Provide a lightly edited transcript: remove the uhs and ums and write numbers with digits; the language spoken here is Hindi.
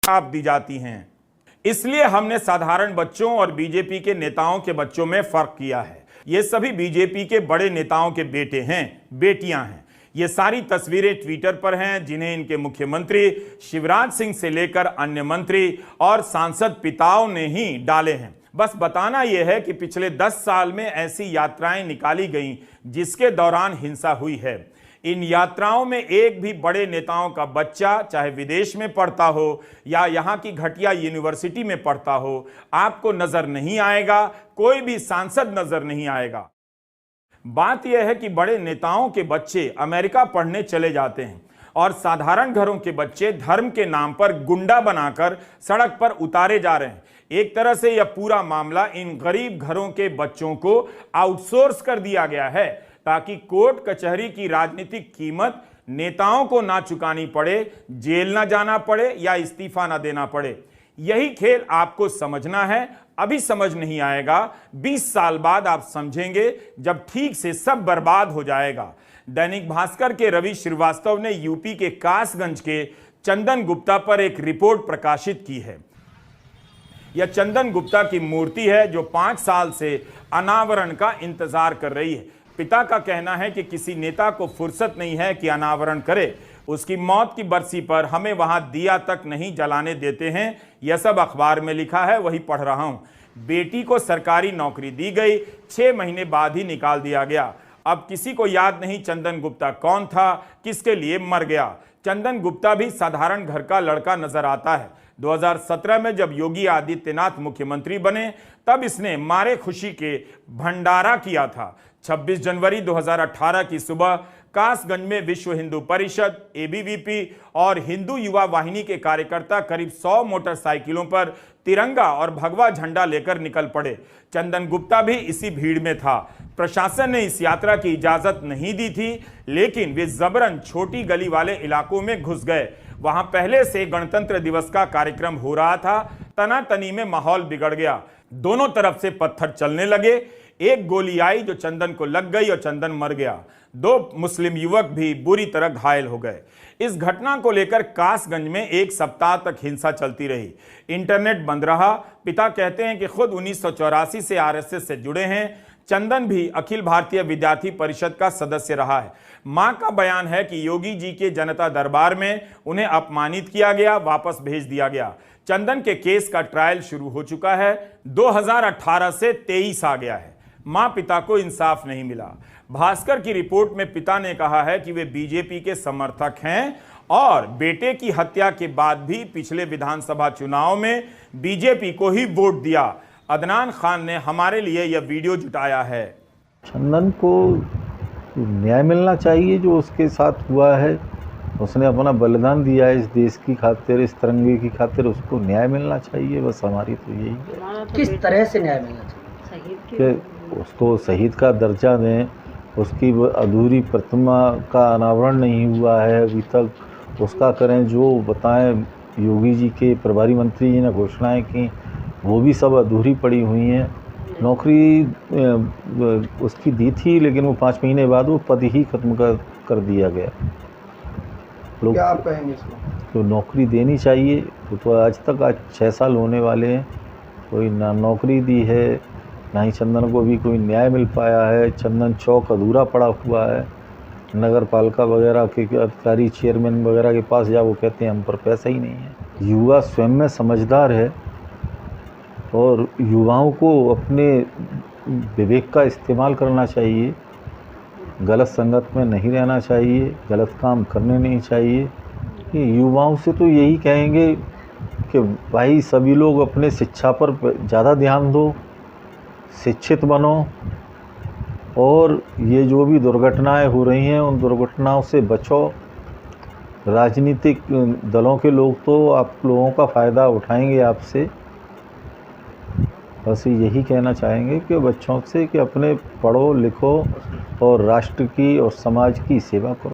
छाप दी जाती हैं। इसलिए हमने साधारण बच्चों और बीजेपी के नेताओं के बच्चों में फर्क किया है। ये सभी बीजेपी के बड़े नेताओं के बेटे हैं, बेटियां हैं। ये सारी तस्वीरें ट्विटर पर हैं, जिन्हें इनके मुख्यमंत्री शिवराज सिंह से लेकर अन्य मंत्री और सांसद पिताओं ने ही डाले हैं। बस बताना यह है कि पिछले 10 साल में ऐसी यात्राएं निकाली गईं जिसके दौरान हिंसा हुई है। इन यात्राओं में एक भी बड़े नेताओं का बच्चा, चाहे विदेश में पढ़ता हो या यहां की घटिया यूनिवर्सिटी में पढ़ता हो, आपको नजर नहीं आएगा। कोई भी सांसद नजर नहीं आएगा। बात यह है कि बड़े नेताओं के बच्चे अमेरिका पढ़ने चले जाते हैं और साधारण घरों के बच्चे धर्म के नाम पर गुंडा बनाकर सड़क पर उतारे जा रहे हैं। एक तरह से यह पूरा मामला इन गरीब घरों के बच्चों को आउटसोर्स कर दिया गया है ताकि कोर्ट कचहरी की राजनीतिक कीमत नेताओं को ना चुकानी पड़े, जेल ना जाना पड़े या इस्तीफा ना देना पड़े। यही खेल आपको समझना है। अभी समझ नहीं आएगा, 20 साल बाद आप समझेंगे, जब ठीक से सब बर्बाद हो जाएगा। दैनिक भास्कर के रवि श्रीवास्तव ने यूपी के कासगंज के चंदन गुप्ता पर एक रिपोर्ट प्रकाशित की है। यह चंदन गुप्ता की मूर्ति है जो 5 साल से अनावरण का इंतजार कर रही है। पिता का कहना है कि किसी नेता को फुर्सत नहीं है कि अनावरण करे। उसकी मौत की बरसी पर हमें वहां दिया तक नहीं जलाने देते हैं। यह सब अखबार में लिखा है, वही पढ़ रहा हूं। बेटी को सरकारी नौकरी दी गई, 6 महीने बाद ही निकाल दिया गया। अब किसी को याद नहीं चंदन गुप्ता कौन था, किसके लिए मर गया। चंदन गुप्ता भी साधारण घर का लड़का नजर आता है। 2017 में जब योगी आदित्यनाथ मुख्यमंत्री बने तब इसने मारे खुशी के भंडारा किया था। 26 जनवरी 2018 की सुबह कासगंज में विश्व हिंदू परिषद, एबीवीपी और हिंदू युवा वाहिनी के कार्यकर्ता करीब 100 मोटरसाइकिलों पर तिरंगा और भगवा झंडा लेकर निकल पड़े। चंदन गुप्ता भी इसी भीड़ में था। प्रशासन ने इस यात्रा की इजाजत नहीं दी थी, लेकिन वे जबरन छोटी गली वाले इलाकों में घुस गए। वहां पहले से गणतंत्र दिवस का कार्यक्रम हो रहा था। तनातनी में माहौल बिगड़ गया। दोनों तरफ से पत्थर चलने लगे। एक गोली आई जो चंदन को लग गई और चंदन मर गया। 2 मुस्लिम युवक भी बुरी तरह घायल हो गए। इस घटना को लेकर कासगंज में 1 सप्ताह तक हिंसा चलती रही। इंटरनेट बंद रहा। पिता कहते हैं कि खुद 1984 से आरएसएस से जुड़े हैं। चंदन भी अखिल भारतीय विद्यार्थी परिषद का सदस्य रहा है। मां का बयान है कि योगी जी के जनता दरबार में उन्हें अपमानित किया गया, वापस भेज दिया गया। चंदन के केस का ट्रायल शुरू हो चुका है। 2018 से 23 आ गया है। मां पिता को इंसाफ नहीं मिला। भास्कर की रिपोर्ट में पिता ने कहा है कि वे बीजेपी के समर्थक हैं और बेटे की हत्या के बाद भी पिछले विधानसभा चुनाव में बीजेपी को ही वोट दिया। अदनान खान ने हमारे लिए यह वीडियो जुटाया है। चंदन को न्याय मिलना चाहिए जो उसके साथ हुआ है। उसने अपना बलिदान दिया है इस देश की खातिर, इस तिरंगे की खातिर। उसको न्याय मिलना चाहिए, बस हमारी तो यही है। किस तरह से न्याय मिलना चाहिए? कि उसको शहीद का दर्जा दें। उसकी अधूरी प्रतिमा का अनावरण नहीं हुआ है अभी तक, उसका करें। जो बताएं योगी जी के प्रभारी मंत्री जी ने घोषणाएं की, वो भी सब अधूरी पड़ी हुई हैं। नौकरी उसकी दी थी, लेकिन वो 5 महीने बाद वो पद ही खत्म कर दिया गया। लोग क्या आप कहेंगे इसको? तो नौकरी देनी चाहिए। तो आज 6 साल होने वाले हैं, कोई ना नौकरी दी है, ना ही चंदन को भी कोई न्याय मिल पाया है। चंदन चौक अधूरा पड़ा हुआ है। नगर पालिका वगैरह के अधिकारी, चेयरमैन वगैरह के पास जा, वो कहते हैं हम पर पैसा ही नहीं है। युवा स्वयं में समझदार है और युवाओं को अपने विवेक का इस्तेमाल करना चाहिए। गलत संगत में नहीं रहना चाहिए, गलत काम करने नहीं चाहिए। ये युवाओं से तो यही कहेंगे कि भाई सभी लोग अपने शिक्षा पर ज़्यादा ध्यान दो, शिक्षित बनो और ये जो भी दुर्घटनाएं हो रही हैं उन दुर्घटनाओं से बचो। राजनीतिक दलों के लोग तो आप लोगों का फ़ायदा उठाएंगे आपसे। बस यही कहना चाहेंगे कि बच्चों से कि अपने पढ़ो लिखो और राष्ट्र की और समाज की सेवा करो।